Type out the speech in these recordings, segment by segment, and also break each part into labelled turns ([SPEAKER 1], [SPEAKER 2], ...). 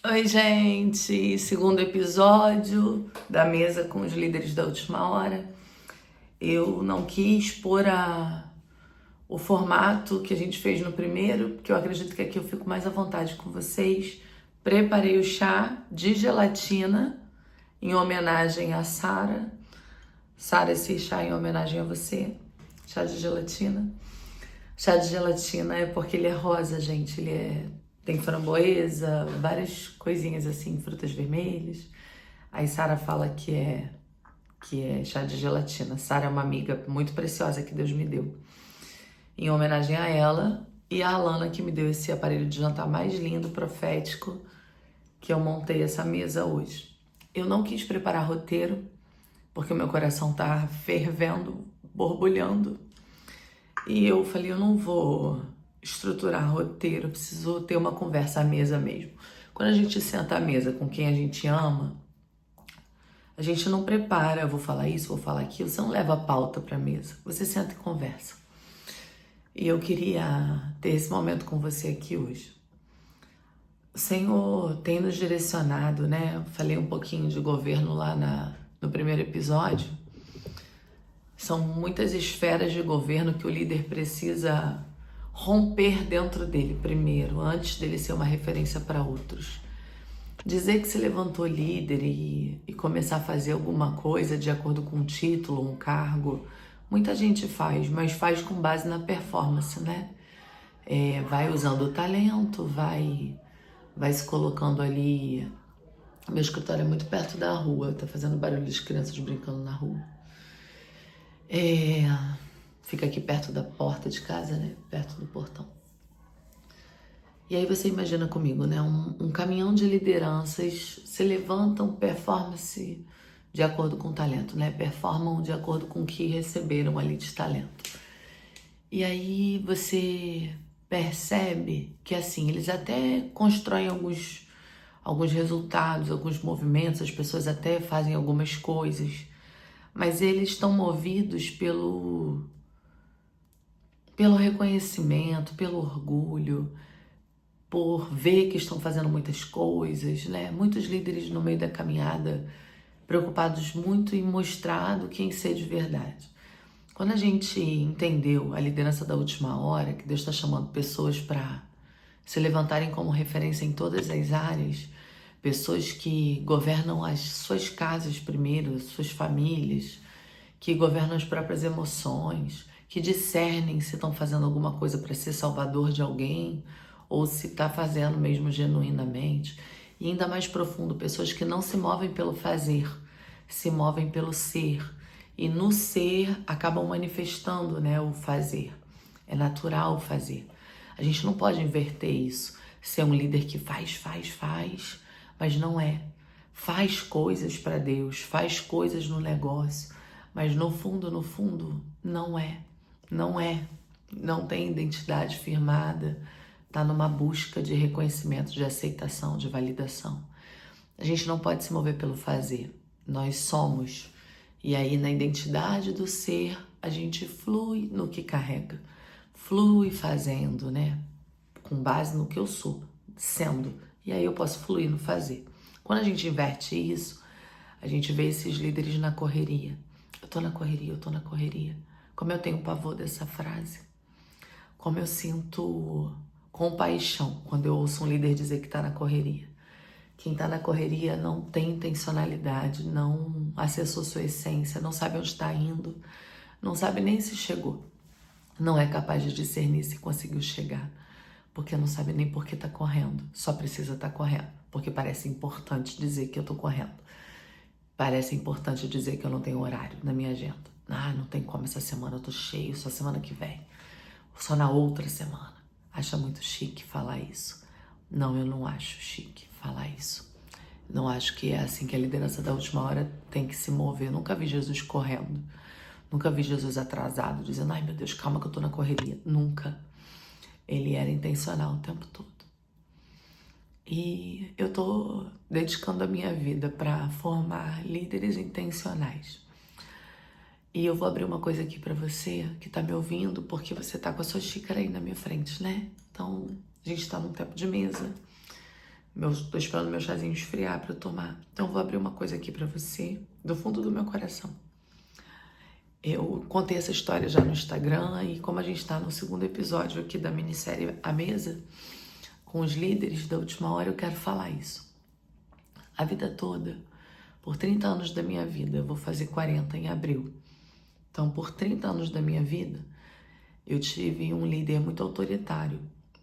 [SPEAKER 1] Oi, gente! Segundo episódio da mesa com os líderes da última hora. Eu não quis pôr o formato que a gente fez no primeiro, porque eu acredito que aqui eu fico mais à vontade com vocês. Preparei o chá de gelatina em homenagem a Sara. Sara, esse chá em homenagem a você. Chá de gelatina. Chá de gelatina é porque ele é rosa, gente. Tem framboesa, várias coisinhas assim, frutas vermelhas. Aí Sara fala que é chá de gelatina. Sara é uma amiga muito preciosa que Deus me deu. Em homenagem a ela e a Alana, que me deu esse aparelho de jantar mais lindo, profético, que eu montei essa mesa hoje. Eu não quis preparar roteiro, porque o meu coração tá fervendo, borbulhando. E eu falei, eu não vou estruturar roteiro, eu preciso ter uma conversa à mesa mesmo. Quando a gente senta à mesa com quem a gente ama, a gente não prepara, vou falar isso, vou falar aquilo, você não leva a pauta pra mesa, você senta e conversa. E eu queria ter esse momento com você aqui hoje. O Senhor tem nos direcionado, né? Falei um pouquinho de governo lá no primeiro episódio. São muitas esferas de governo que o líder precisa romper dentro dele primeiro, antes dele ser uma referência para outros. Dizer que se levantou líder e começar a fazer alguma coisa de acordo com um título, um cargo, muita gente faz, mas faz com base na performance, né? Vai usando o talento, vai se colocando ali. Meu escritório é muito perto da rua, tá fazendo barulho de crianças brincando na rua. Fica aqui perto da porta de casa, né? Perto do portão. E aí você imagina comigo, né? Um caminhão de lideranças se levantam, performance de acordo com o talento, né? Performam de acordo com o que receberam ali de talento. E aí você percebe que assim, eles até constroem alguns resultados, alguns movimentos, as pessoas até fazem algumas coisas, mas eles estão movidos pelo reconhecimento, pelo orgulho, por ver que estão fazendo muitas coisas, né? Muitos líderes no meio da caminhada preocupados muito em mostrar do que em ser de verdade. Quando a gente entendeu a liderança da última hora, que Deus está chamando pessoas para se levantarem como referência em todas as áreas, pessoas que governam as suas casas primeiro, as suas famílias, que governam as próprias emoções, que discernem se estão fazendo alguma coisa para ser salvador de alguém ou se está fazendo mesmo genuinamente. E ainda mais profundo, pessoas que não se movem pelo fazer, se movem pelo ser. E no ser acabam manifestando, né, o fazer. É natural o fazer. A gente não pode inverter isso. Ser um líder que faz, mas não é. Faz coisas para Deus, faz coisas no negócio, mas no fundo, não é. Não é. Não tem identidade firmada. Tá numa busca de reconhecimento, de aceitação, de validação. A gente não pode se mover pelo fazer. Nós somos. E aí, na identidade do ser, a gente flui no que carrega. Flui fazendo, né? Com base no que eu sou, sendo. E aí eu posso fluir no fazer. Quando a gente inverte isso, a gente vê esses líderes na correria. Eu tô na correria. Como eu tenho pavor dessa frase. Como eu sinto compaixão quando eu ouço um líder dizer que tá na correria. Quem tá na correria não tem intencionalidade, não acessou sua essência, não sabe onde está indo, não sabe nem se chegou. Não é capaz de discernir se conseguiu chegar, porque não sabe nem por que tá correndo, só precisa estar correndo, porque parece importante dizer que eu tô correndo. Parece importante dizer que eu não tenho horário na minha agenda. Não tem como essa semana, eu tô cheio, só semana que vem. Só na outra semana. Acha muito chique falar isso. Não, eu não acho chique falar isso. Não acho que é assim que a liderança da última hora tem que se mover. Nunca vi Jesus correndo. Nunca vi Jesus atrasado, dizendo, ai meu Deus, calma que eu tô na correria. Nunca. Ele era intencional o tempo todo. E eu tô dedicando a minha vida para formar líderes intencionais. E eu vou abrir uma coisa aqui pra você que tá me ouvindo, porque você tá com a sua xícara aí na minha frente, né? Então, a gente tá num tempo de mesa. Tô esperando meu chazinho esfriar para eu tomar. Então, vou abrir uma coisa aqui para você, do fundo do meu coração. Eu contei essa história já no Instagram e como a gente está no segundo episódio aqui da minissérie A Mesa, com os líderes da última hora, eu quero falar isso. A vida toda, por 30 anos da minha vida, eu vou fazer 40 em abril. Então, por 30 anos da minha vida, eu tive um líder muito autoritário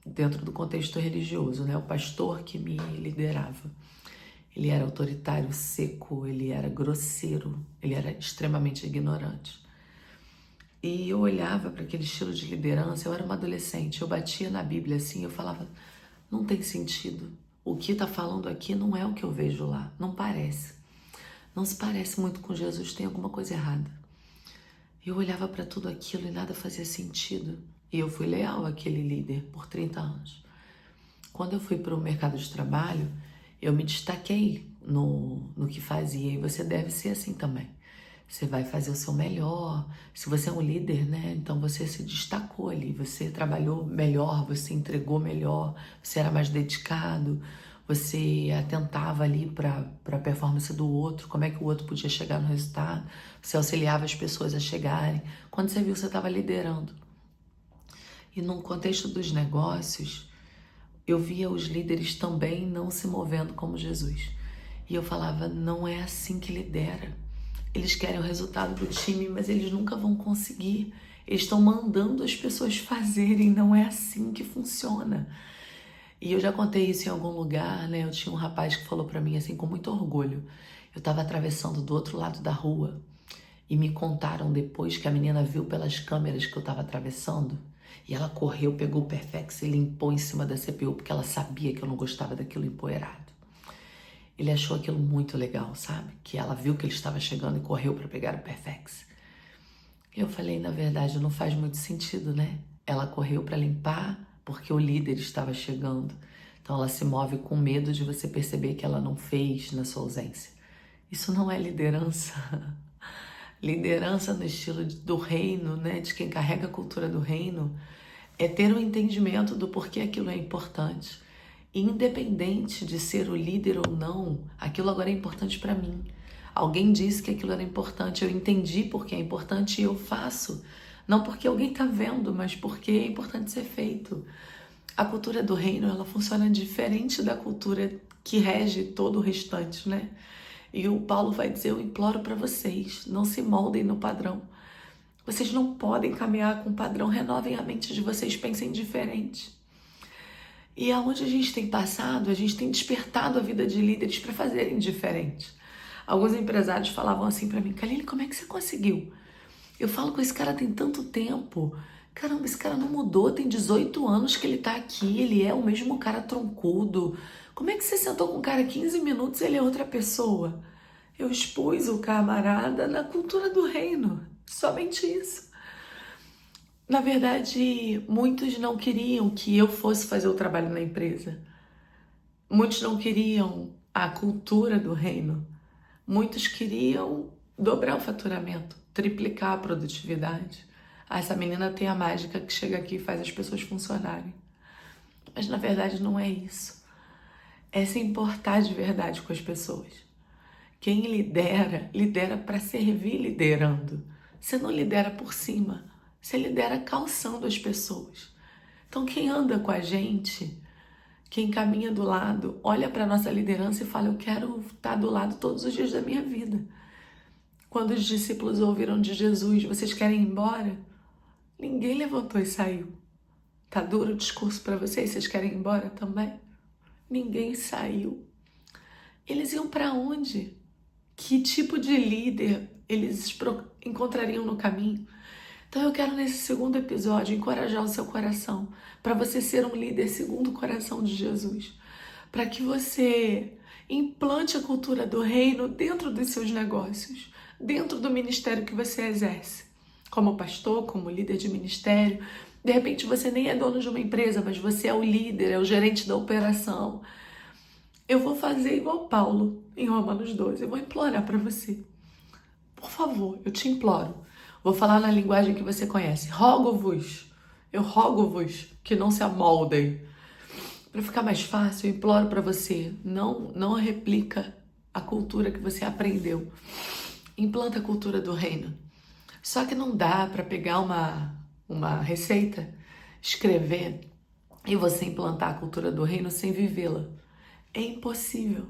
[SPEAKER 1] dentro do contexto religioso, né? O pastor que me liderava. Ele era autoritário, seco, ele era grosseiro, ele era extremamente ignorante. E eu olhava para aquele estilo de liderança, eu era uma adolescente, eu batia na Bíblia assim, eu falava, não tem sentido. O que está falando aqui não é o que eu vejo lá, não parece. Não se parece muito com Jesus, tem alguma coisa errada. Eu olhava para tudo aquilo e nada fazia sentido. E eu fui leal àquele líder por 30 anos. Quando eu fui para o mercado de trabalho, eu me destaquei no que fazia. E você deve ser assim também. Você vai fazer o seu melhor. Se você é um líder, né? Então você se destacou ali. Você trabalhou melhor, você entregou melhor, você era mais dedicado. Você atentava ali para a performance do outro, como é que o outro podia chegar no resultado. Você auxiliava as pessoas a chegarem. Quando você viu, você estava liderando. E no contexto dos negócios, eu via os líderes também não se movendo como Jesus. E eu falava, não é assim que lidera. Eles querem o resultado do time, mas eles nunca vão conseguir. Eles estão mandando as pessoas fazerem, não é assim que funciona. E eu já contei isso em algum lugar, né? Eu tinha um rapaz que falou pra mim assim, com muito orgulho. Eu tava atravessando do outro lado da rua e me contaram depois que a menina viu pelas câmeras que eu tava atravessando e ela correu, pegou o Perfex e limpou em cima da CPU porque ela sabia que eu não gostava daquilo empoeirado. Ele achou aquilo muito legal, sabe? Que ela viu que ele estava chegando e correu para pegar o Perfex. Eu falei, na verdade, não faz muito sentido, né? Ela correu para limpar porque o líder estava chegando. Então ela se move com medo de você perceber que ela não fez na sua ausência. Isso não é liderança. Liderança no estilo do reino, né? De quem carrega a cultura do reino, é ter um entendimento do porquê aquilo é importante. Independente de ser o líder ou não, aquilo agora é importante para mim. Alguém disse que aquilo era importante, eu entendi porque é importante e eu faço. Não porque alguém está vendo, mas porque é importante ser feito. A cultura do reino, ela funciona diferente da cultura que rege todo o restante, né? E o Paulo vai dizer, eu imploro para vocês, não se moldem no padrão. Vocês não podem caminhar com o padrão, renovem a mente de vocês, pensem diferente. E aonde a gente tem passado, a gente tem despertado a vida de líderes para fazerem diferente. Alguns empresários falavam assim para mim, Kaline, como é que você conseguiu? Eu falo com esse cara tem tanto tempo. Caramba, esse cara não mudou, tem 18 anos que ele tá aqui, ele é o mesmo cara troncudo. Como é que você sentou com o cara 15 minutos e ele é outra pessoa? Eu expus o camarada na cultura do reino, somente isso. Na verdade, muitos não queriam que eu fosse fazer o trabalho na empresa. Muitos não queriam a cultura do reino. Muitos queriam dobrar o faturamento, triplicar a produtividade. Ah, essa menina tem a mágica que chega aqui e faz as pessoas funcionarem. Mas na verdade não é isso. É se importar de verdade com as pessoas. Quem lidera, lidera para servir liderando. Você não lidera por cima, você lidera calçando as pessoas. Então quem anda com a gente, quem caminha do lado, olha para a nossa liderança e fala, eu quero estar do lado todos os dias da minha vida. Quando os discípulos ouviram de Jesus, vocês querem ir embora? Ninguém levantou e saiu. Tá duro o discurso para vocês? Vocês querem ir embora também? Ninguém saiu. Eles iam para onde? Que tipo de líder eles encontrariam no caminho? Então eu quero nesse segundo episódio encorajar o seu coração para você ser um líder segundo o coração de Jesus, para que você implante a cultura do reino dentro dos seus negócios, dentro do ministério que você exerce, como pastor, como líder de ministério. De repente você nem é dono de uma empresa, mas você é o líder, é o gerente da operação. Eu vou fazer igual Paulo em Romanos 12, eu vou implorar para você. Por favor, eu te imploro. Vou falar na linguagem que você conhece. Rogo-vos, eu rogo-vos que não se amoldem Para ficar mais fácil, eu imploro para você, não replica a cultura que você aprendeu. Implanta a cultura do reino. Só que não dá para pegar uma receita, escrever e você implantar a cultura do reino sem vivê-la. É impossível.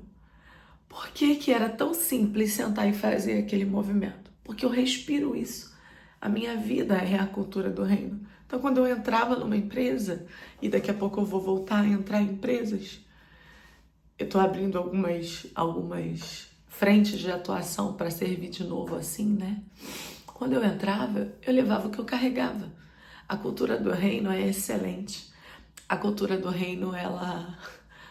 [SPEAKER 1] Por que era tão simples sentar e fazer aquele movimento? Porque eu respiro isso. A minha vida é a cultura do reino. Então, quando eu entrava numa empresa, e daqui a pouco eu vou voltar a entrar em empresas, eu estou abrindo algumas frentes de atuação para servir de novo assim, né? Quando eu entrava, eu levava o que eu carregava. A cultura do reino é excelente. A cultura do reino, ela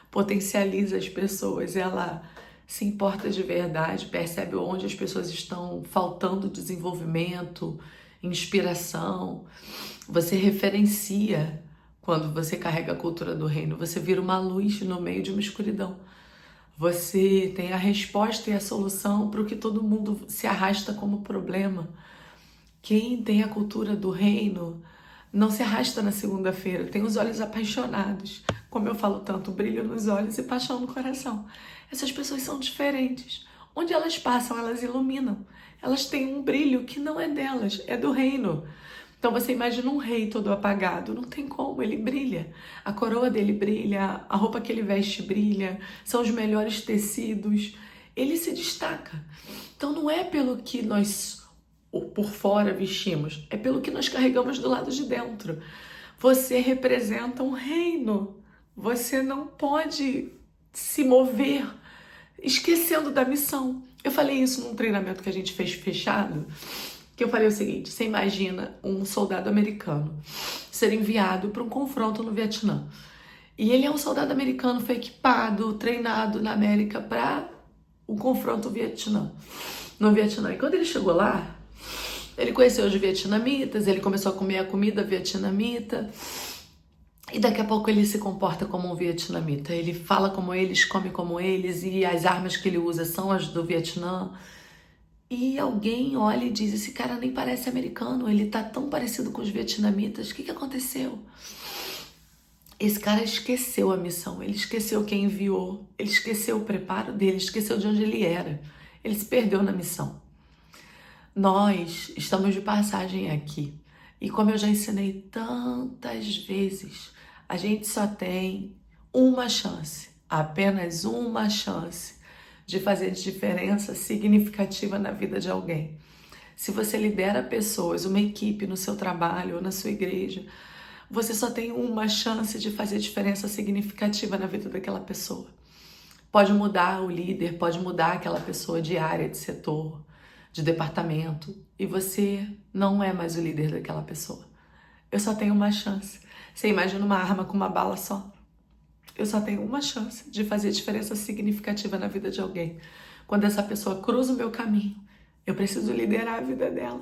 [SPEAKER 1] potencializa as pessoas, ela se importa de verdade, percebe onde as pessoas estão faltando desenvolvimento, inspiração. Você referencia quando você carrega a cultura do reino, você vira uma luz no meio de uma escuridão. Você tem a resposta e a solução para o que todo mundo se arrasta como problema. Quem tem a cultura do reino não se arrasta na segunda-feira, tem os olhos apaixonados. Como eu falo tanto, brilho nos olhos e paixão no coração. Essas pessoas são diferentes. Onde elas passam, elas iluminam. Elas têm um brilho que não é delas, é do reino. Então você imagina um rei todo apagado, não tem como, ele brilha. A coroa dele brilha, a roupa que ele veste brilha, são os melhores tecidos. Ele se destaca. Então não é pelo que nós por fora vestimos, é pelo que nós carregamos do lado de dentro. Você representa um reino. Você não pode se mover esquecendo da missão. Eu falei isso num treinamento que a gente fez fechado, que eu falei o seguinte: você imagina um soldado americano ser enviado para um confronto no Vietnã. E ele é um soldado americano, foi equipado, treinado na América para o confronto no Vietnã. E quando ele chegou lá, ele conheceu os vietnamitas, ele começou a comer a comida vietnamita. E daqui a pouco ele se comporta como um vietnamita. Ele fala como eles, come como eles, e as armas que ele usa são as do Vietnã. E alguém olha e diz: esse cara nem parece americano, ele tá tão parecido com os vietnamitas, o que aconteceu? Esse cara esqueceu a missão, ele esqueceu quem enviou, ele esqueceu o preparo dele, esqueceu de onde ele era. Ele se perdeu na missão. Nós estamos de passagem aqui. E como eu já ensinei tantas vezes, a gente só tem uma chance, apenas uma chance de fazer diferença significativa na vida de alguém. Se você lidera pessoas, uma equipe no seu trabalho ou na sua igreja, você só tem uma chance de fazer diferença significativa na vida daquela pessoa. Pode mudar o líder, pode mudar aquela pessoa de área, de setor, de departamento, e você não é mais o líder daquela pessoa. Eu só tenho uma chance. Você imagina uma arma com uma bala só? Eu só tenho uma chance de fazer diferença significativa na vida de alguém. Quando essa pessoa cruza o meu caminho, eu preciso liderar a vida dela,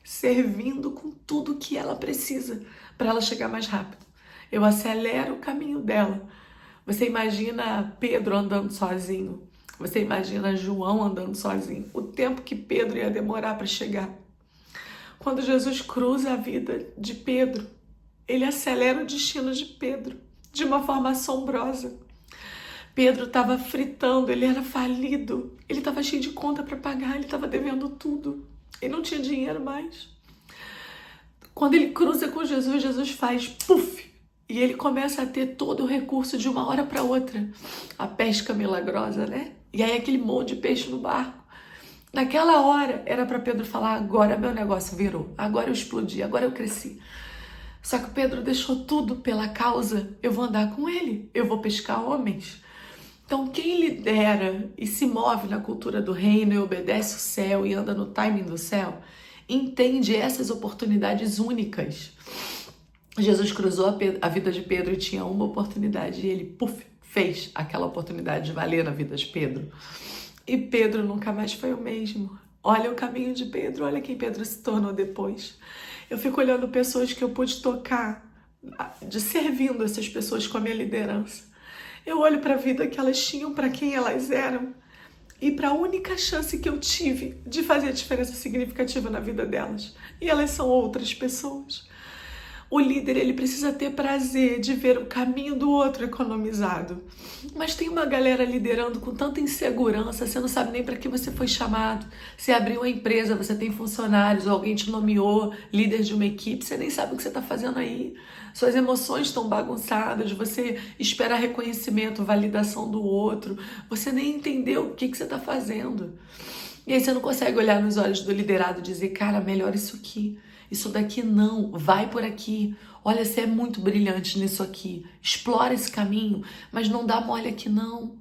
[SPEAKER 1] servindo com tudo que ela precisa para ela chegar mais rápido. Eu acelero o caminho dela. Você imagina Pedro andando sozinho? Você imagina João andando sozinho? O tempo que Pedro ia demorar para chegar. Quando Jesus cruza a vida de Pedro, ele acelera o destino de Pedro de uma forma assombrosa. Pedro estava fritando, ele era falido, ele estava cheio de conta para pagar, ele estava devendo tudo, ele não tinha dinheiro mais. Quando ele cruza com Jesus, Jesus faz puf, e ele começa a ter todo o recurso de uma hora para outra. A pesca milagrosa, né? E aí aquele monte de peixe no barco. Naquela hora era para Pedro falar: agora meu negócio virou, agora eu explodi, agora eu cresci. Só que Pedro deixou tudo pela causa: eu vou andar com ele, eu vou pescar homens. Então quem lidera e se move na cultura do reino e obedece o céu e anda no timing do céu, entende essas oportunidades únicas. Jesus cruzou a vida de Pedro e tinha uma oportunidade, e ele, puf, fez aquela oportunidade valer na vida de Pedro. E Pedro nunca mais foi o mesmo. Olha o caminho de Pedro, olha quem Pedro se tornou depois. Eu fico olhando pessoas que eu pude tocar, servindo essas pessoas com a minha liderança. Eu olho para a vida que elas tinham, para quem elas eram, e para a única chance que eu tive de fazer a diferença significativa na vida delas. E elas são outras pessoas. O líder, ele precisa ter prazer de ver o caminho do outro economizado. Mas tem uma galera liderando com tanta insegurança, você não sabe nem para que você foi chamado. Você abriu uma empresa, você tem funcionários, ou alguém te nomeou líder de uma equipe, você nem sabe o que você está fazendo aí. Suas emoções estão bagunçadas, você espera reconhecimento, validação do outro, você nem entendeu o que você está fazendo. E aí você não consegue olhar nos olhos do liderado e dizer, cara, melhor isso aqui. Isso daqui não, vai por aqui. Olha, você é muito brilhante nisso aqui. Explora esse caminho, mas não dá mole aqui não.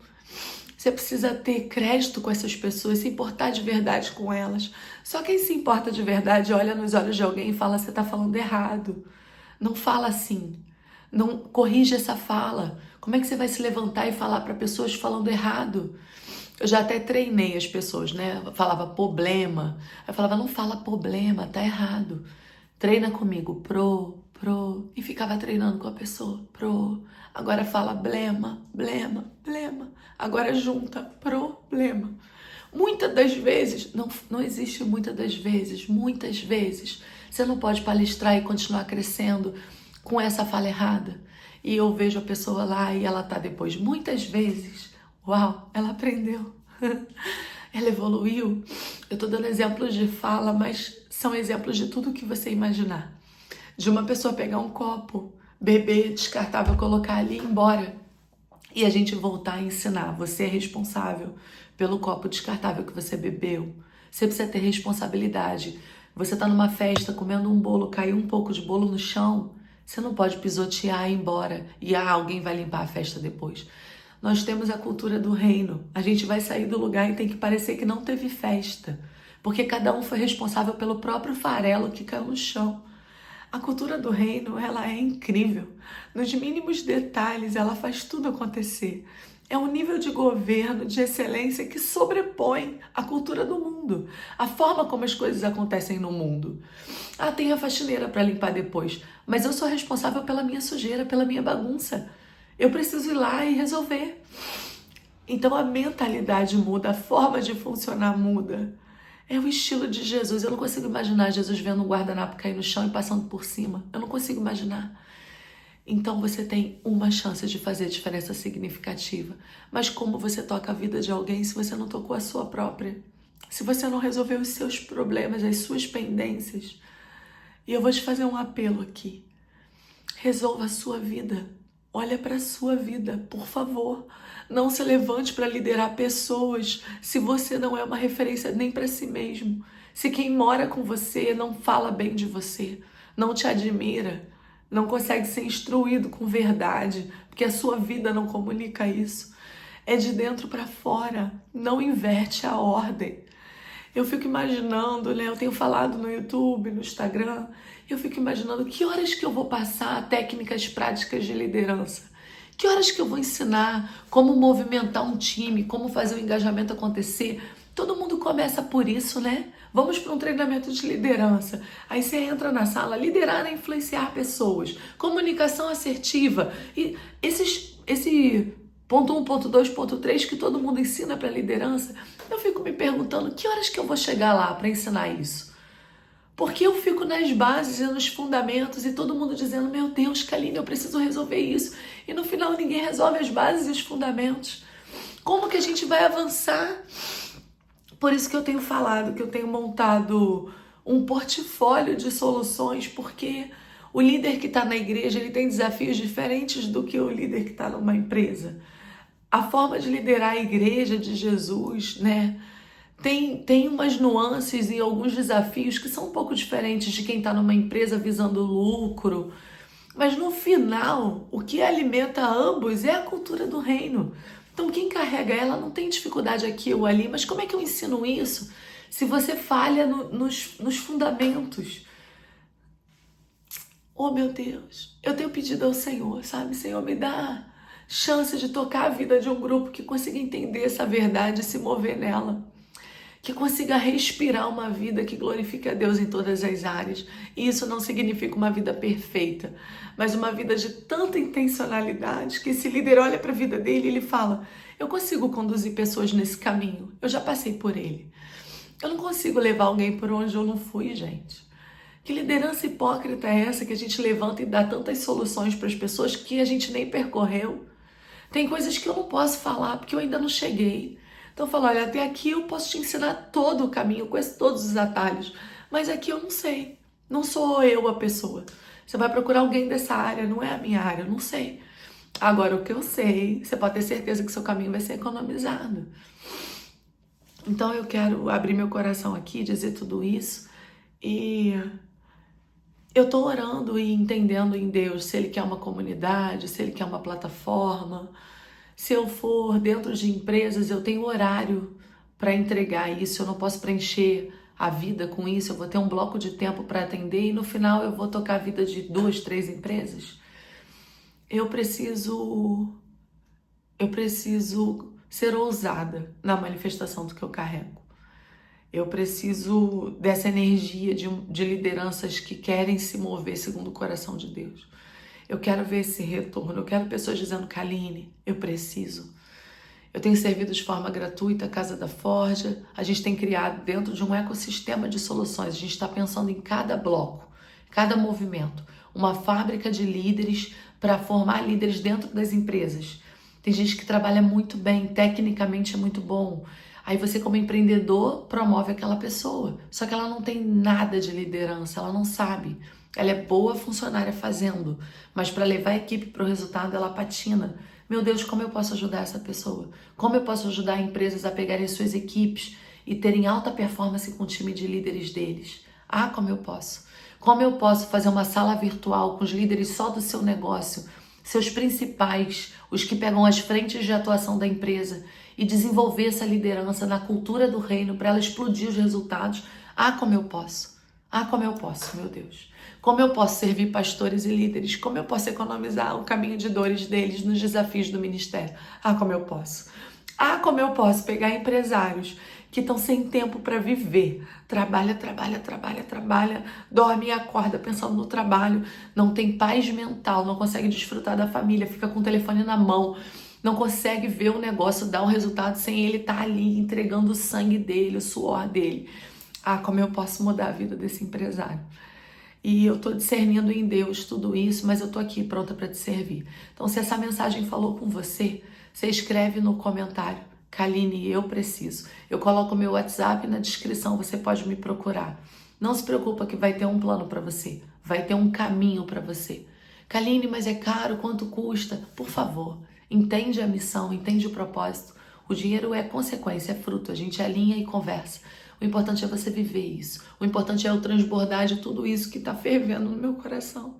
[SPEAKER 1] Você precisa ter crédito com essas pessoas, se importar de verdade com elas. Só quem se importa de verdade olha nos olhos de alguém e fala, você está falando errado. Não fala assim. Não corrige essa fala. Como é que você vai se levantar e falar para pessoas falando errado? Eu já até treinei as pessoas, né? Eu falava problema. Eu falava, não fala problema, tá errado. Treina comigo, pro. E ficava treinando com a pessoa, pro. Agora fala blema, blema, blema. Agora junta, problema. Muitas das vezes, não existe muitas vezes, você não pode palestrar e continuar crescendo com essa fala errada. E eu vejo a pessoa lá e ela tá depois, muitas vezes, uau, ela aprendeu, ela evoluiu. Eu tô dando exemplos de fala, mas são exemplos de tudo que você imaginar. De uma pessoa pegar um copo, beber, descartável, colocar ali e ir embora. E a gente voltar a ensinar. Você é responsável pelo copo descartável que você bebeu. Você precisa ter responsabilidade. Você tá numa festa comendo um bolo, caiu um pouco de bolo no chão. Você não pode pisotear e ir embora. E alguém vai limpar a festa depois. Nós temos a cultura do reino. A gente vai sair do lugar e tem que parecer que não teve festa. Porque cada um foi responsável pelo próprio farelo que caiu no chão. A cultura do reino, ela é incrível. Nos mínimos detalhes, ela faz tudo acontecer. É um nível de governo, de excelência que sobrepõe a cultura do mundo. A forma como as coisas acontecem no mundo. Ah, tem a faxineira para limpar depois. Mas eu sou responsável pela minha sujeira, pela minha bagunça. Eu preciso ir lá e resolver. Então a mentalidade muda, a forma de funcionar muda. É o estilo de Jesus. Eu não consigo imaginar Jesus vendo um guardanapo cair no chão e passando por cima. Eu não consigo imaginar. Então você tem uma chance de fazer diferença significativa. Mas como você toca a vida de alguém se você não tocou a sua própria? Se você não resolveu os seus problemas, as suas pendências? E eu vou te fazer um apelo aqui. Resolva a sua vida. Olha para a sua vida, por favor. Não se levante para liderar pessoas se você não é uma referência nem para si mesmo. Se quem mora com você não fala bem de você, não te admira, não consegue ser instruído com verdade, porque a sua vida não comunica isso. É de dentro para fora, não inverte a ordem. Eu fico imaginando, né? Eu tenho falado no YouTube, no Instagram, eu fico imaginando que horas que eu vou passar técnicas práticas de liderança. Que horas que eu vou ensinar como movimentar um time, como fazer o engajamento acontecer. Todo mundo começa por isso, né? Vamos para um treinamento de liderança. Aí você entra na sala, liderar é influenciar pessoas, comunicação assertiva. E esse ponto 1, ponto 2, ponto 3 que todo mundo ensina para liderança, eu fico me perguntando que horas que eu vou chegar lá para ensinar isso? Porque eu fico nas bases e nos fundamentos e todo mundo dizendo, meu Deus, Kaline, eu preciso resolver isso. E no final ninguém resolve as bases e os fundamentos. Como que a gente vai avançar? Por isso que eu tenho falado, que eu tenho montado um portfólio de soluções, porque o líder que está na igreja, ele tem desafios diferentes do que o líder que está numa empresa. A forma de liderar a igreja de Jesus, né? Tem umas nuances e alguns desafios que são um pouco diferentes de quem está numa empresa visando lucro. Mas no final, o que alimenta ambos é a cultura do reino. Então quem carrega ela não tem dificuldade aqui ou ali, mas como é que eu ensino isso se você falha nos fundamentos? Oh meu Deus, eu tenho pedido ao Senhor, sabe? Senhor, me dá chance de tocar a vida de um grupo que consiga entender essa verdade e se mover nela. Que consiga respirar uma vida que glorifique a Deus em todas as áreas. E isso não significa uma vida perfeita, mas uma vida de tanta intencionalidade que esse líder olha para a vida dele e ele fala, eu consigo conduzir pessoas nesse caminho, eu já passei por ele. Eu não consigo levar alguém por onde eu não fui, gente. Que liderança hipócrita é essa que a gente levanta e dá tantas soluções para as pessoas que a gente nem percorreu? Tem coisas que eu não posso falar porque eu ainda não cheguei. Então eu falo, olha, até aqui eu posso te ensinar todo o caminho, com todos os atalhos, mas aqui eu não sei. Não sou eu a pessoa. Você vai procurar alguém dessa área, não é a minha área, eu não sei. Agora, o que eu sei, você pode ter certeza que seu caminho vai ser economizado. Então eu quero abrir meu coração aqui, dizer tudo isso, e eu tô orando e entendendo em Deus se Ele quer uma comunidade, se Ele quer uma plataforma. Se eu for dentro de empresas, eu tenho horário para entregar isso, eu não posso preencher a vida com isso, eu vou ter um bloco de tempo para atender e no final eu vou tocar a vida de 2, 3 empresas. Eu preciso ser ousada na manifestação do que eu carrego. Eu preciso dessa energia de lideranças que querem se mover segundo o coração de Deus. Eu quero ver esse retorno. Eu quero pessoas dizendo, Kaline, eu preciso. Eu tenho servido de forma gratuita a Casa da Forja. A gente tem criado dentro de um ecossistema de soluções. A gente está pensando em cada bloco, cada movimento. Uma fábrica de líderes para formar líderes dentro das empresas. Tem gente que trabalha muito bem, tecnicamente é muito bom. Aí você, como empreendedor, promove aquela pessoa. Só que ela não tem nada de liderança, ela não sabe. Ela é boa funcionária fazendo, mas para levar a equipe para o resultado, ela patina. Meu Deus, como eu posso ajudar essa pessoa? Como eu posso ajudar empresas a pegarem suas equipes e terem alta performance com o time de líderes deles? Ah, como eu posso? Como eu posso fazer uma sala virtual com os líderes só do seu negócio, seus principais, os que pegam as frentes de atuação da empresa, e desenvolver essa liderança na cultura do reino para ela explodir os resultados? Ah, como eu posso? Ah, como eu posso, meu Deus. Como eu posso servir pastores e líderes? Como eu posso economizar o caminho de dores deles nos desafios do ministério? Ah, como eu posso. Ah, como eu posso pegar empresários que estão sem tempo para viver. Trabalha, dorme e acorda pensando no trabalho, não tem paz mental, não consegue desfrutar da família, fica com o telefone na mão, não consegue ver o negócio dar um resultado sem ele estar ali entregando o sangue dele, o suor dele. Ah, como eu posso mudar a vida desse empresário? E eu tô discernindo em Deus tudo isso, mas eu tô aqui pronta para te servir. Então, se essa mensagem falou com você, você escreve no comentário, Kaline, eu preciso. Eu coloco meu WhatsApp na descrição, você pode me procurar. Não se preocupa que vai ter um plano para você, vai ter um caminho para você. Kaline, mas é caro, quanto custa? Por favor, entende a missão, entende o propósito. O dinheiro é consequência, é fruto, a gente alinha e conversa. O importante é você viver isso. O importante é eu transbordar de tudo isso que está fervendo no meu coração.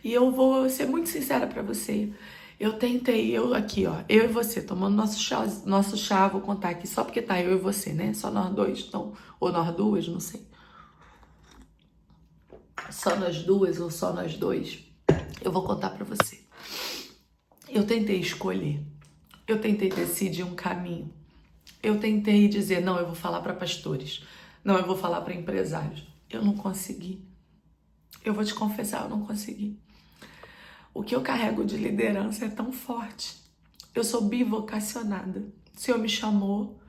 [SPEAKER 1] E eu vou ser muito sincera para você. Eu tentei, eu e você, tomando nosso chá, vou contar aqui, só porque tá eu e você, né? Só nós dois, então, ou nós duas, não sei. Só nós duas ou só nós dois. Eu vou contar para você. Eu tentei escolher. Eu tentei decidir um caminho. Eu tentei dizer, não, eu vou falar para pastores. Não, eu vou falar para empresários. Eu não consegui. Eu vou te confessar, eu não consegui. O que eu carrego de liderança é tão forte. Eu sou bivocacionada. O Senhor me chamou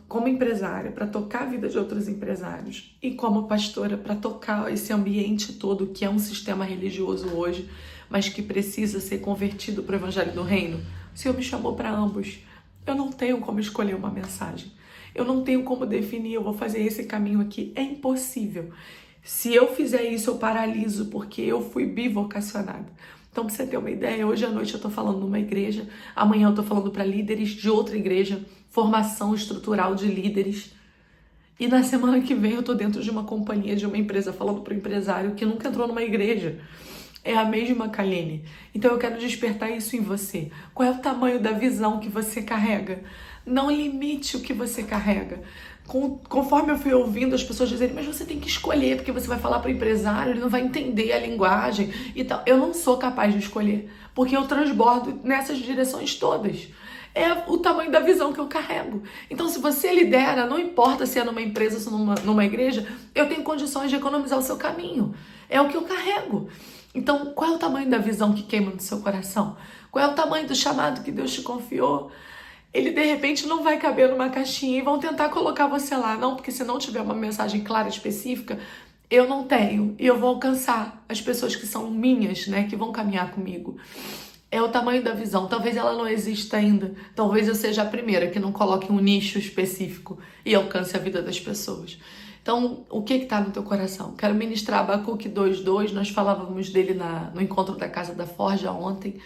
[SPEAKER 1] como empresária para tocar a vida de outros empresários e como pastora para tocar esse ambiente todo que é um sistema religioso hoje, mas que precisa ser convertido para o evangelho do reino. O Senhor me chamou para ambos. Eu não tenho como escolher uma mensagem. Eu não tenho como definir, eu vou fazer esse caminho aqui. É impossível. Se eu fizer isso, eu paraliso, porque eu fui bivocacionada. Então, pra você ter uma ideia, hoje à noite eu tô falando numa igreja, amanhã eu tô falando para líderes de outra igreja, formação estrutural de líderes. E na semana que vem eu tô dentro de uma companhia, de uma empresa, falando para o empresário que nunca entrou numa igreja. É a mesma Kaline. Então eu quero despertar isso em você. Qual é o tamanho da visão que você carrega? Não limite o que você carrega. Conforme eu fui ouvindo as pessoas dizerem, mas você tem que escolher, porque você vai falar para o empresário, ele não vai entender a linguagem e tal. Eu não sou capaz de escolher, porque eu transbordo nessas direções todas. É o tamanho da visão que eu carrego. Então, se você lidera, não importa se é numa empresa ou numa igreja, eu tenho condições de economizar o seu caminho. É o que eu carrego. Então, qual é o tamanho da visão que queima no seu coração? Qual é o tamanho do chamado que Deus te confiou? Ele, de repente, não vai caber numa caixinha e vão tentar colocar você lá. Não, porque se não tiver uma mensagem clara, específica, eu não tenho e eu vou alcançar as pessoas que são minhas, né, que vão caminhar comigo. É o tamanho da visão. Talvez ela não exista ainda. Talvez eu seja a primeira que não coloque um nicho específico e alcance a vida das pessoas. Então, o que está no teu coração? Quero ministrar Abacuque 2:2. Nós falávamos dele no encontro da Casa da Forja ontem.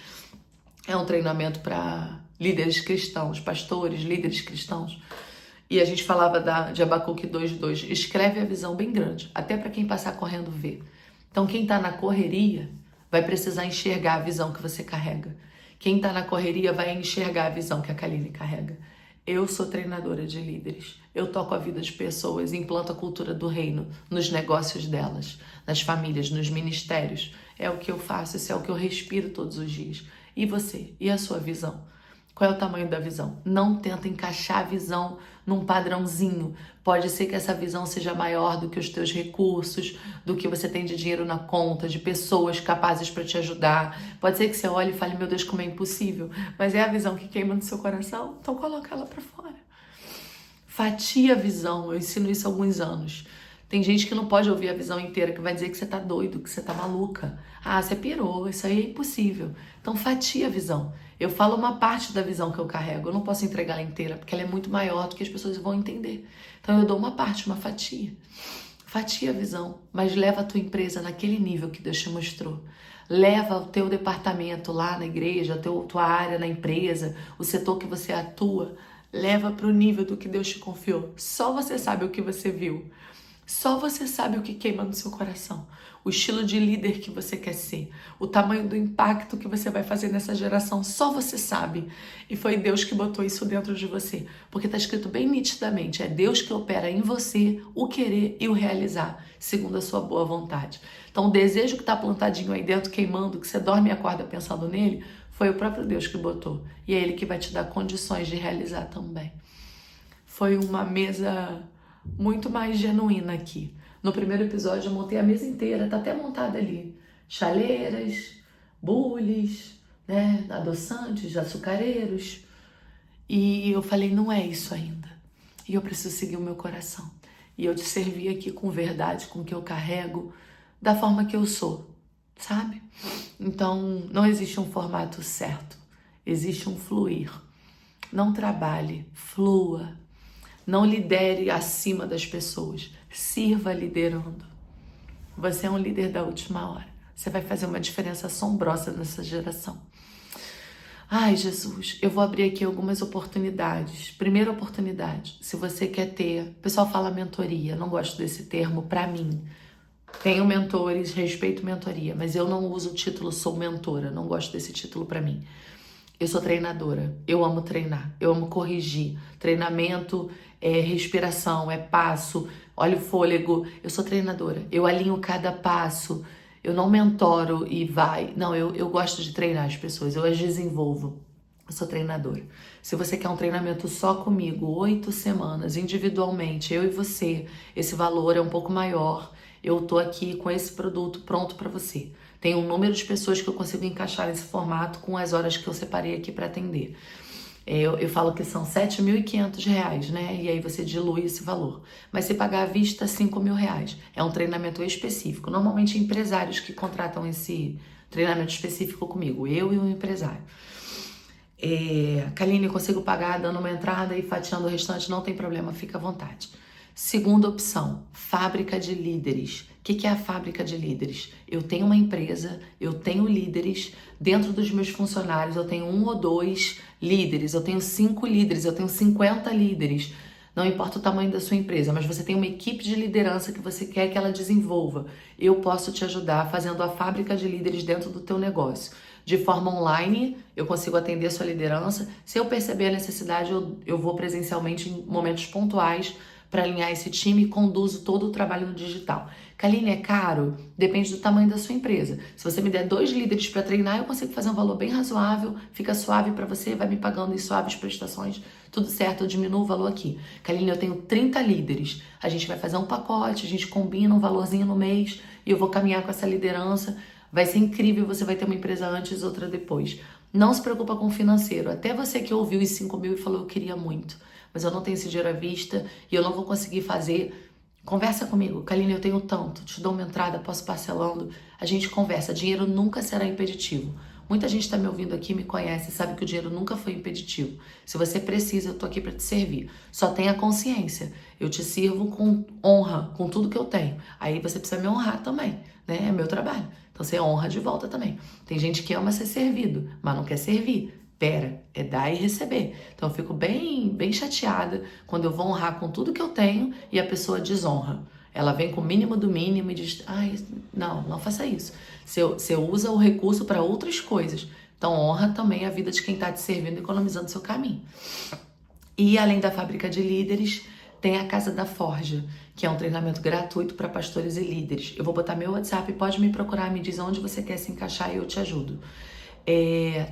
[SPEAKER 1] É um treinamento para líderes cristãos, pastores, líderes cristãos. E a gente falava de Abacuque 2:2. Escreve a visão bem grande, até para quem passar correndo ver. Então, quem está na correria vai precisar enxergar a visão que você carrega. Quem está na correria vai enxergar a visão que a Kaline carrega. Eu sou treinadora de líderes. Eu toco a vida de pessoas, implanto a cultura do reino nos negócios delas, nas famílias, nos ministérios. É o que eu faço, isso é o que eu respiro todos os dias. E você? E a sua visão? Qual é o tamanho da visão? Não tenta encaixar a visão num padrãozinho. Pode ser que essa visão seja maior do que os teus recursos, do que você tem de dinheiro na conta, de pessoas capazes para te ajudar. Pode ser que você olhe e fale, meu Deus, como é impossível. Mas é a visão que queima no seu coração, então coloca ela para fora. Fatia a visão, eu ensino isso há alguns anos. Tem gente que não pode ouvir a visão inteira, que vai dizer que você tá doido, que você tá maluca. Ah, você pirou, isso aí é impossível. Então fatia a visão. Eu falo uma parte da visão que eu carrego, eu não posso entregar ela inteira, porque ela é muito maior do que as pessoas vão entender. Então eu dou uma parte, uma fatia. Fatia a visão, mas leva a tua empresa naquele nível que Deus te mostrou. Leva o teu departamento lá na igreja, a tua área na empresa, o setor que você atua, leva para o nível do que Deus te confiou. Só você sabe o que você viu. Só você sabe o que queima no seu coração, o estilo de líder que você quer ser, o tamanho do impacto que você vai fazer nessa geração, só você sabe. E foi Deus que botou isso dentro de você, porque está escrito bem nitidamente, é Deus que opera em você o querer e o realizar, segundo a sua boa vontade. Então o desejo que está plantadinho aí dentro, queimando, que você dorme e acorda pensando nele, foi o próprio Deus que botou. E é Ele que vai te dar condições de realizar também. Foi uma mesa muito mais genuína aqui. No primeiro episódio eu montei a mesa inteira, tá até montada ali. Chaleiras, bules, né, adoçantes, açucareiros. E eu falei, não é isso ainda. E eu preciso seguir o meu coração. E eu te servi aqui com verdade, com o que eu carrego, da forma que eu sou, sabe? Então, não existe um formato certo. Existe um fluir. Não trabalhe, flua. Não lidere acima das pessoas. Sirva liderando. Você é um líder da última hora. Você vai fazer uma diferença assombrosa nessa geração. Ai, Jesus, eu vou abrir aqui algumas oportunidades. Primeira oportunidade, se você quer ter... O pessoal fala mentoria, não gosto desse termo pra mim. Tenho mentores, respeito mentoria, mas eu não uso o título sou mentora, não gosto desse título pra mim. Eu sou treinadora, eu amo treinar, eu amo corrigir. Treinamento é respiração, é passo, olha o fôlego. Eu sou treinadora, eu alinho cada passo, eu não mentoro e vai. Não, eu gosto de treinar as pessoas, eu as desenvolvo. Eu sou treinadora. Se você quer um treinamento só comigo, 8 semanas, individualmente, eu e você, esse valor é um pouco maior. Eu tô aqui com esse produto pronto para você. Tem um número de pessoas que eu consigo encaixar nesse formato com as horas que eu separei aqui para atender. Eu falo que são R$7.500, né? E aí você dilui esse valor. Mas se pagar à vista, R$5.000. É um treinamento específico. Normalmente empresários que contratam esse treinamento específico comigo. Eu e um empresário. Kaline, eu consigo pagar dando uma entrada e fatiando o restante, não tem problema, fica à vontade. Segunda opção, fábrica de líderes. O que é a fábrica de líderes? Eu tenho uma empresa, eu tenho líderes, dentro dos meus funcionários eu tenho 1 ou 2 líderes, eu tenho 5 líderes, eu tenho 50 líderes. Não importa o tamanho da sua empresa, mas você tem uma equipe de liderança que você quer que ela desenvolva. Eu posso te ajudar fazendo a fábrica de líderes dentro do teu negócio. De forma online, eu consigo atender a sua liderança. Se eu perceber a necessidade, eu vou presencialmente em momentos pontuais para alinhar esse time e conduzo todo o trabalho no digital. Kaline, é caro? Depende do tamanho da sua empresa. Se você me der 2 líderes para treinar, eu consigo fazer um valor bem razoável, fica suave para você, vai me pagando em suaves prestações, tudo certo, eu diminuo o valor aqui. Kaline, eu tenho 30 líderes, a gente vai fazer um pacote, a gente combina um valorzinho no mês e eu vou caminhar com essa liderança. Vai ser incrível, você vai ter uma empresa antes, outra depois. Não se preocupa com o financeiro. Até você que ouviu os 5.000 e falou eu queria muito, mas eu não tenho esse dinheiro à vista e eu não vou conseguir fazer Conversa comigo. Kaline, eu tenho tanto, te dou uma entrada, posso parcelando. A gente conversa. Dinheiro nunca será impeditivo. Muita gente está me ouvindo aqui, me conhece, sabe que o dinheiro nunca foi impeditivo. Se você precisa, eu tô aqui para te servir. Só tenha consciência. Eu te sirvo com honra, com tudo que eu tenho. Aí você precisa me honrar também, né? É meu trabalho. Então você honra de volta também. Tem gente que ama ser servido, mas não quer servir. Pera, é dar e receber. Então eu fico bem chateada quando eu vou honrar com tudo que eu tenho e a pessoa desonra. Ela vem com o mínimo do mínimo e diz, ai, não faça isso. Você usa o recurso para outras coisas. Então honra também a vida de quem está te servindo, economizando seu caminho. E além da fábrica de líderes, tem a Casa da Forja, que é um treinamento gratuito para pastores e líderes. Eu vou botar meu WhatsApp, pode me procurar, me diz onde você quer se encaixar e eu te ajudo.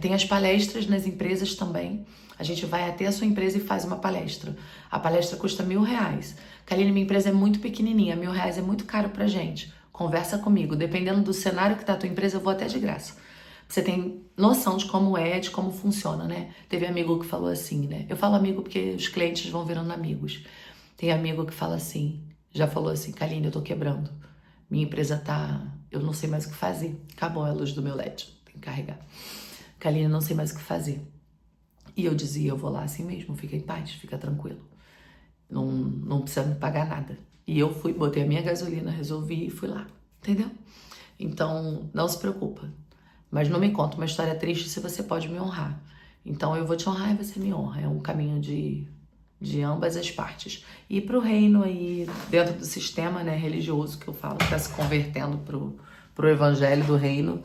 [SPEAKER 1] Tem as palestras nas empresas também. A gente vai até a sua empresa e faz uma palestra. A palestra custa R$1.000. Kaline, minha empresa é muito pequenininha, R$1.000 é muito caro pra gente. Conversa comigo. Dependendo do cenário que tá a tua empresa, eu vou até de graça. Você tem noção de como é, de como funciona, né? Teve amigo que falou assim, né? Eu falo amigo porque os clientes vão virando amigos. Tem amigo que fala assim, já falou assim, Kaline, eu tô quebrando. Minha empresa tá... Eu não sei mais o que fazer. Acabou a luz do meu LED. Tem que carregar. Kaline, não sei mais o que fazer. E eu dizia, eu vou lá assim mesmo, fica em paz, fica tranquilo. Não precisa me pagar nada. E eu fui, botei a minha gasolina, resolvi e fui lá. Entendeu? Então, não se preocupa. Mas não me conta uma história triste se você pode me honrar. Então, eu vou te honrar e você me honra. É um caminho de ambas as partes. E pro reino aí, dentro do sistema, né, religioso que eu falo, que tá se convertendo pro evangelho do reino.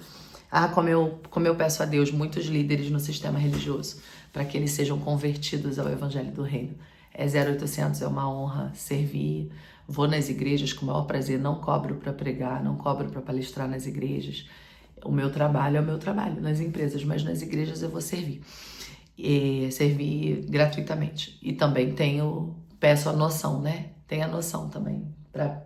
[SPEAKER 1] Como eu peço a Deus, muitos líderes no sistema religioso, para que eles sejam convertidos ao evangelho do reino. É 0800, é uma honra servir. Vou nas igrejas com o maior prazer, não cobro para pregar, não cobro para palestrar nas igrejas. O meu trabalho é o meu trabalho nas empresas, mas nas igrejas eu vou servir. E servir gratuitamente. E também peço a noção, né? Tem a noção também,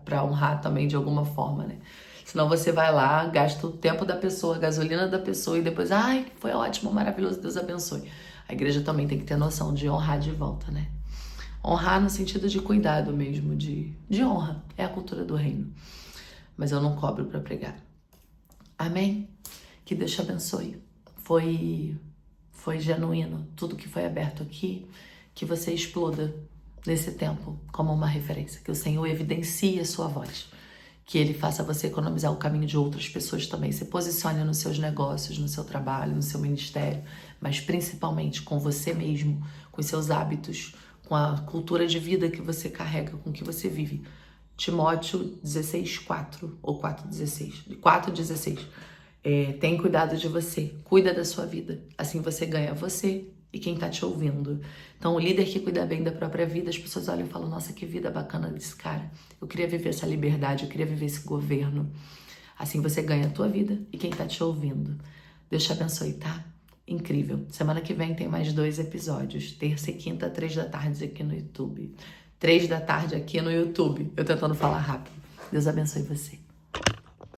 [SPEAKER 1] para honrar também de alguma forma, né? Senão você vai lá, gasta o tempo da pessoa, a gasolina da pessoa e depois, ai, foi ótimo, maravilhoso, Deus abençoe. A igreja também tem que ter noção de honrar de volta, né? Honrar no sentido de cuidado mesmo, de honra. É a cultura do reino. Mas eu não cobro para pregar. Amém? Que Deus te abençoe. Foi genuíno tudo que foi aberto aqui. Que você exploda nesse tempo como uma referência. Que o Senhor evidencie a sua voz. Que Ele faça você economizar o caminho de outras pessoas também. Se posicione nos seus negócios, no seu trabalho, no seu ministério, mas principalmente com você mesmo, com os seus hábitos, com a cultura de vida que você carrega, com que você vive. Timóteo 16:4 ou 4:16. 4:16. Tem cuidado de você, cuida da sua vida. Assim você ganha você e quem tá te ouvindo. Então, o líder que cuida bem da própria vida, as pessoas olham e falam, nossa, que vida bacana desse cara. Eu queria viver essa liberdade, eu queria viver esse governo. Assim você ganha a tua vida e quem tá te ouvindo. Deus te abençoe, tá? Incrível. Semana que vem tem mais 2 episódios. Terça e quinta, 3 da tarde aqui no YouTube. 3 da tarde aqui no YouTube. Eu tentando falar rápido. Deus abençoe você.